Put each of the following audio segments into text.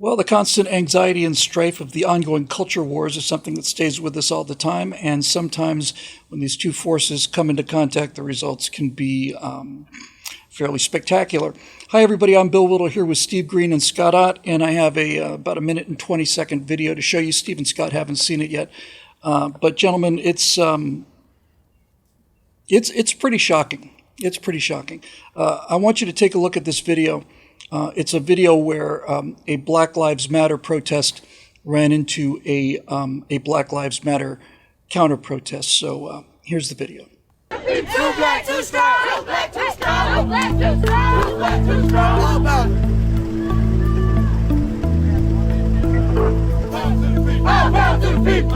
Well, the constant anxiety and strife of the ongoing culture wars is something that stays with us all the time, and sometimes when these two forces come into contact, the results can be fairly spectacular. Hi, everybody. I'm Bill Whittle here with Steve Green and Scott Ott, and I have about a minute and 20-second video to show you. Steve and Scott haven't seen it yet, but gentlemen, it's pretty shocking. It's pretty shocking. I want you to take a look at this video. It's a video where a Black Lives Matter protest ran into a Black Lives Matter counter protest. So here's the video. Too black, too strong. Too black, too strong. Too black, too strong. Too black, too strong. All about it. All power to the people.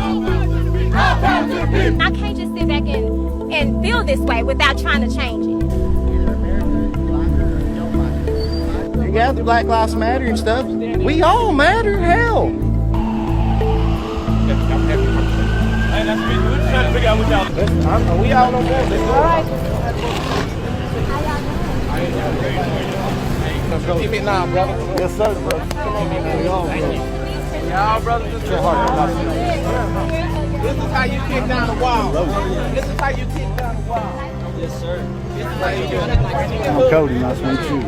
All power to the people. I can't just sit back and feel this way without trying to change it. You got the Black Lives Matter and stuff. We all matter, hell. We all on board. Keep it now, brother. Yes, sir, bro. Come on, man. We all, bro. Y'all, brothers. This is how you kick down the wall. This is how you kick down the wall. Yes, sir. I'm Cody, nice to meet you.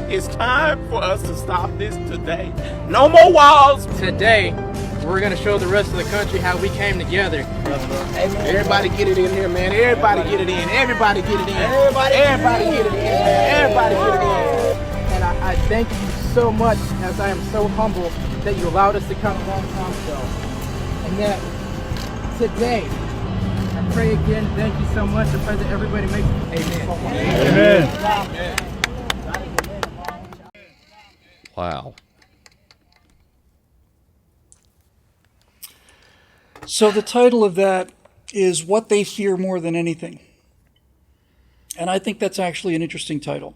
It's time for us to stop this today. No more walls. Today, we're going to show the rest of the country how we came together. Everybody get it in here, man. Everybody get it in. Everybody get it in. Everybody get it in, man. Everybody get it in. And I thank you so much, as I am so humble that you allowed us to come a long time ago. And that today, I pray again, thank you so much. I pray that everybody makes it. Amen. Amen. Wow. So the title of that is What They Fear More Than Anything. And I think that's actually an interesting title.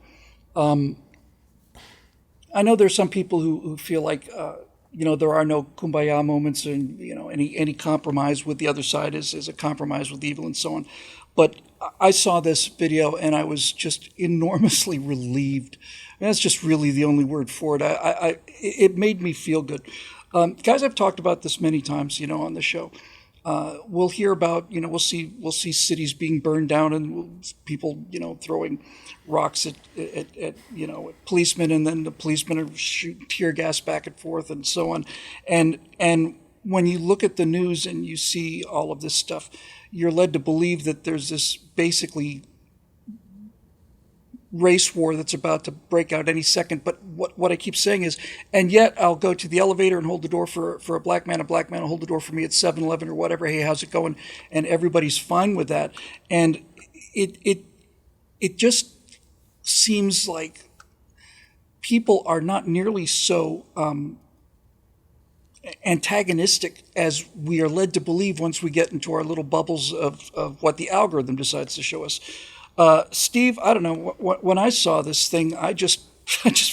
I know there's some people who feel like, there are no kumbaya moments, and any compromise with the other side is a compromise with evil and so on. But I saw this video and I was just enormously relieved. And that's just really the only word for it. It made me feel good. Guys, I've talked about this many times, on the show. We'll hear about, we'll see cities being burned down and people, throwing rocks at policemen, and then the policemen are shooting tear gas back and forth and so on. And when you look at the news and you see all of this stuff, you're led to believe that there's this basically race war that's about to break out any second. But what I keep saying is, and yet I'll go to the elevator and hold the door for a black man will hold the door for me at 7-Eleven or whatever. Hey, how's it going? And everybody's fine with that. And it just seems like people are not nearly so antagonistic as we are led to believe once we get into our little bubbles of what the algorithm decides to show us. Steve, I don't know, when I saw this thing, I just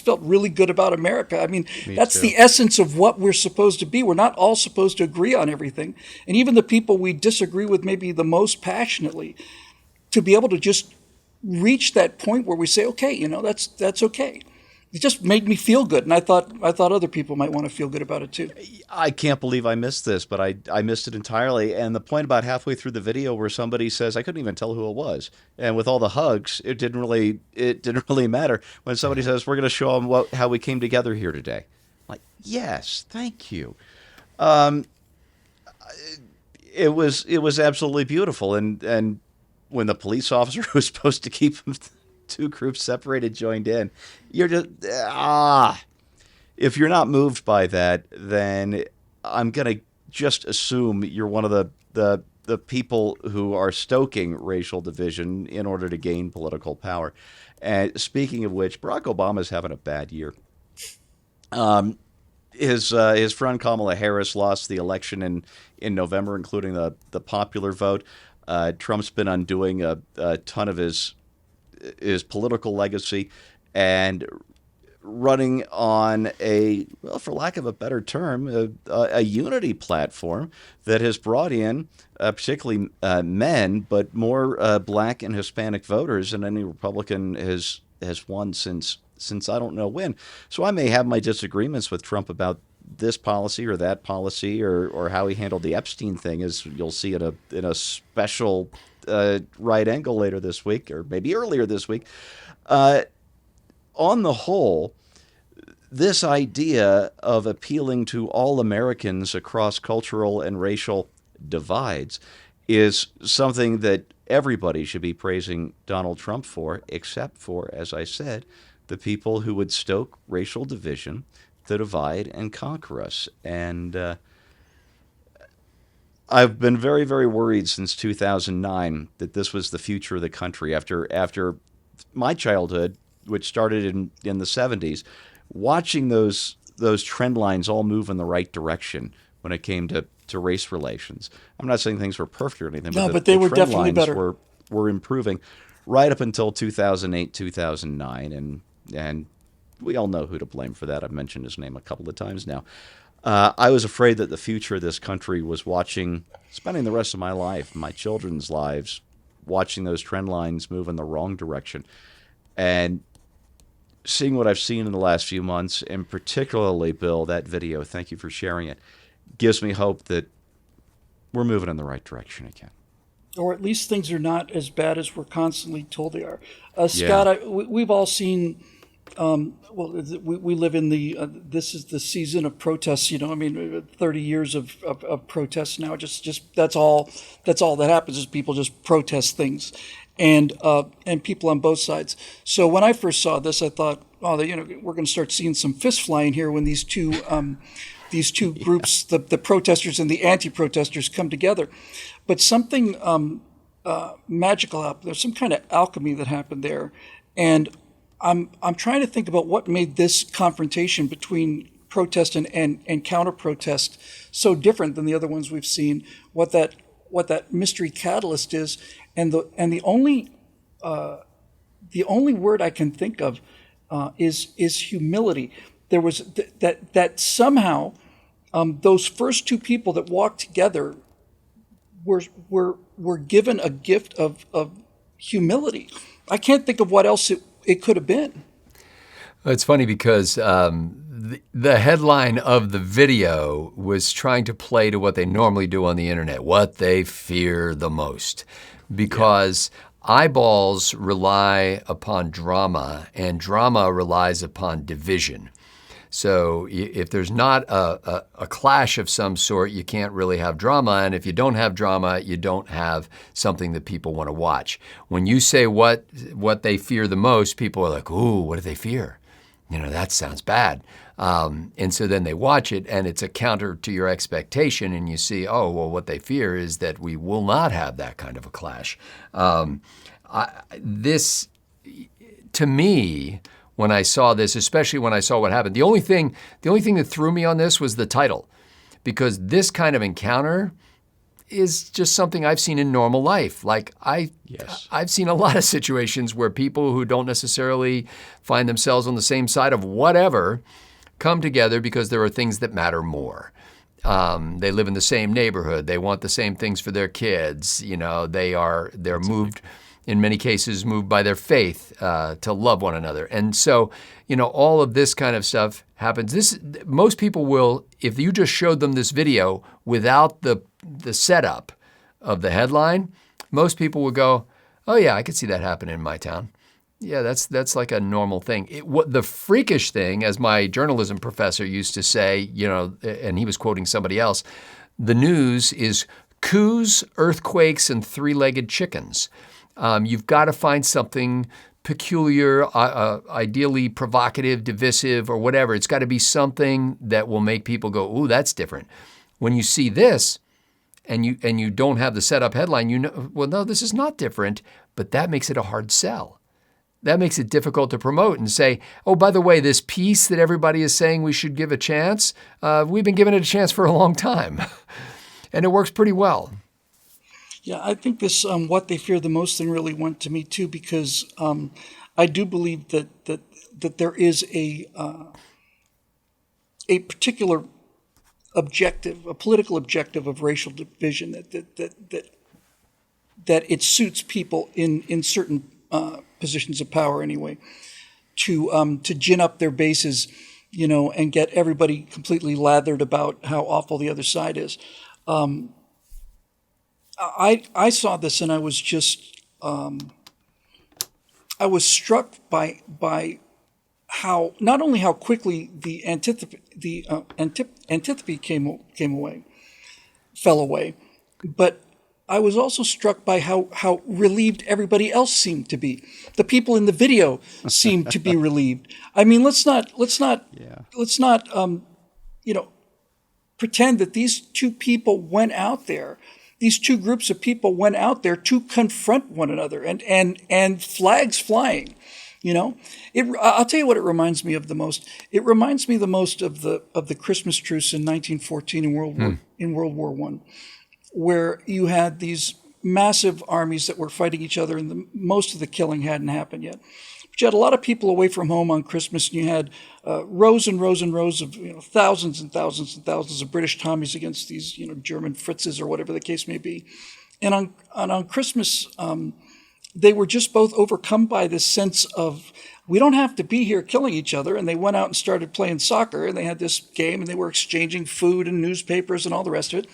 felt really good about America. I mean, that's too. the essence of what we're supposed to be. We're not all supposed to agree on everything. And even the people we disagree with maybe the most passionately, to be able to just reach that point where we say, okay, that's okay. It just made me feel good, and I thought other people might want to feel good about it too. I can't believe I missed this, but I missed it entirely. And the point about halfway through the video where somebody says, I couldn't even tell who it was, and with all the hugs, it didn't really matter. When somebody says, we're going to show them how we came together here today, I'm like, yes, thank you. It was absolutely beautiful, and when the police officer who was supposed to keep them two groups separated joined in, you're just if you're not moved by that, then I'm gonna just assume you're one of the people who are stoking racial division in order to gain political power. And speaking of which, Barack Obama's having a bad year. His friend Kamala Harris lost the election in November, including the popular vote. Trump's been undoing a ton of his political legacy and running on for lack of a better term, a unity platform that has brought in particularly men, but more black and Hispanic voters than any Republican has won since since I don't know when. So I may have my disagreements with Trump about this policy or that policy or how he handled the Epstein thing, as you'll see in a special right angle later this week, or maybe earlier this week. On the whole, this idea of appealing to all Americans across cultural and racial divides is something that everybody should be praising Donald Trump for, except for, as I said, the people who would stoke racial division to divide and conquer us. And I've been very, very worried since 2009 that this was the future of the country. After my childhood, which started in the 70s, watching those trend lines all move in the right direction when it came to race relations. I'm not saying things were perfect or anything, but they were trend definitely lines better. Were improving right up until 2008, 2009, and we all know who to blame for that. I've mentioned his name a couple of times now. I was afraid that the future of this country was spending the rest of my life, my children's lives, watching those trend lines move in the wrong direction. And seeing what I've seen in the last few months, and particularly, Bill, that video, thank you for sharing it, gives me hope that we're moving in the right direction again. Or at least things are not as bad as we're constantly told they are. Scott, we've all seen. We live in this is the season of protests. 30 years of protests now. Just that's all that happens is people just protest things, and people on both sides. So when I first saw this, I thought, we're going to start seeing some fist flying here when these two groups, the protesters and the anti-protesters, come together. But something magical happened. There's some kind of alchemy that happened there, and I'm trying to think about what made this confrontation between protest and counter-protest so different than the other ones we've seen. What that mystery catalyst is, and the only word I can think of is humility. There was that somehow those first two people that walked together were given a gift of humility. I can't think of what else it could have been. It's funny because the headline of the video was trying to play to what they normally do on the internet, what they fear the most, because eyeballs rely upon drama, and drama relies upon division. So if there's not a clash of some sort, you can't really have drama. And if you don't have drama, you don't have something that people want to watch. When you say what they fear the most, people are like, ooh, what do they fear? That sounds bad. And so then they watch it, and it's a counter to your expectation, and you see, oh, well, what they fear is that we will not have that kind of a clash. This, to me, when I saw this, especially when I saw what happened, the only thing that threw me on this was the title, because this kind of encounter is just something I've seen in normal life. Like I've seen a lot of situations where people who don't necessarily find themselves on the same side of whatever come together because there are things that matter more. They live in the same neighborhood. They want the same things for their kids. They're moved. In many cases, moved by their faith to love one another. And so, all of this kind of stuff happens. Most people will, if you just showed them this video without the setup of the headline, most people would go, oh yeah, I could see that happening in my town. Yeah, that's like a normal thing. What the freakish thing, as my journalism professor used to say, and he was quoting somebody else, the news is coups, earthquakes, and three-legged chickens. You've got to find something peculiar, ideally provocative, divisive, or whatever. It's got to be something that will make people go, ooh, that's different. When you see this and you don't have the setup headline, well, no, this is not different, but that makes it a hard sell. That makes it difficult to promote and say, oh, by the way, this piece that everybody is saying we should give a chance, we've been giving it a chance for a long time. And it works pretty well. Yeah, I think this what they fear the most thing really went to me too, because I do believe that there is a particular objective, a political objective of racial division that it suits people in certain positions of power anyway. to gin up their bases, and get everybody completely lathered about how awful the other side is. I saw this and I was just I was struck by how not only how quickly the antipathy fell away, but I was also struck by how relieved everybody else seemed to be. The people in the video seemed to be relieved. I mean, let's not pretend that these two people went out there. These two groups of people went out there to confront one another and flags flying. I'll tell you what it reminds me of the most. It reminds me the most of the Christmas truce in 1914 in World War I, where you had these massive armies that were fighting each other, and most of the killing hadn't happened yet. But you had a lot of people away from home on Christmas, and you had rows and rows and rows of thousands and thousands and thousands of British Tommies against these German Fritzes or whatever the case may be. And on Christmas, they were just both overcome by this sense of, we don't have to be here killing each other. And they went out and started playing soccer, and they had this game, and they were exchanging food and newspapers and all the rest of it.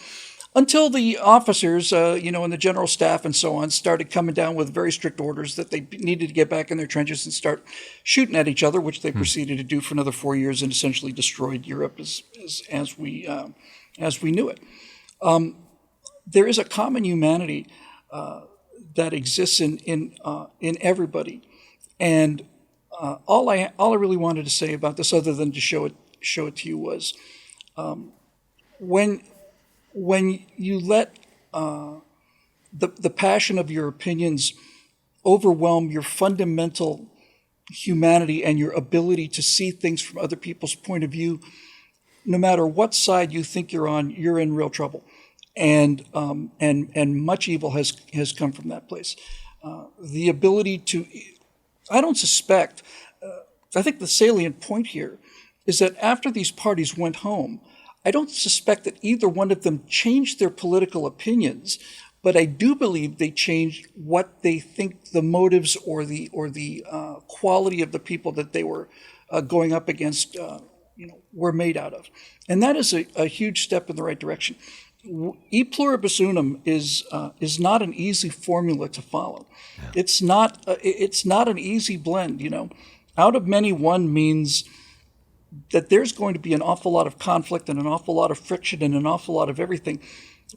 Until the officers, and the general staff and so on started coming down with very strict orders that they needed to get back in their trenches and start shooting at each other, which they proceeded to do for another 4 years and essentially destroyed Europe as we knew it. There is a common humanity that exists in everybody, and all I really wanted to say about this, other than to show it to you, was when you let the passion of your opinions overwhelm your fundamental humanity and your ability to see things from other people's point of view, no matter what side you think you're on, you're in real trouble. And much evil has come from that place. The ability to, I don't suspect, I think the salient point here is that after these parties went home, I don't suspect that either one of them changed their political opinions, but I do believe they changed what they think the motives or the quality of the people that they were going up against, were made out of, and that is a huge step in the right direction. E pluribus unum is not an easy formula to follow. Yeah. It's not an easy blend. Out of many, one means that there's going to be an awful lot of conflict and an awful lot of friction and an awful lot of everything.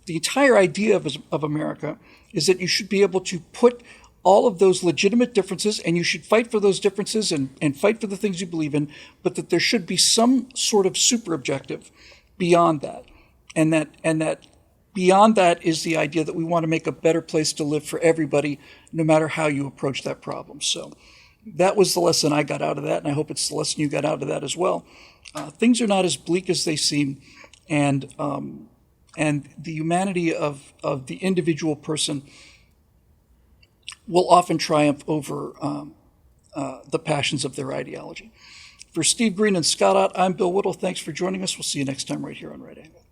The entire idea of America is that you should be able to put all of those legitimate differences, and you should fight for those differences and fight for the things you believe in, but that there should be some sort of super objective beyond that. And that beyond that is the idea that we want to make a better place to live for everybody, no matter how you approach that problem. So that was the lesson I got out of that, and I hope it's the lesson you got out of that as well. Things are not as bleak as they seem, and the humanity of the individual person will often triumph over the passions of their ideology. For Steve Green and Scott Ott, I'm Bill Whittle. Thanks for joining us. We'll see you next time right here on Right Angle.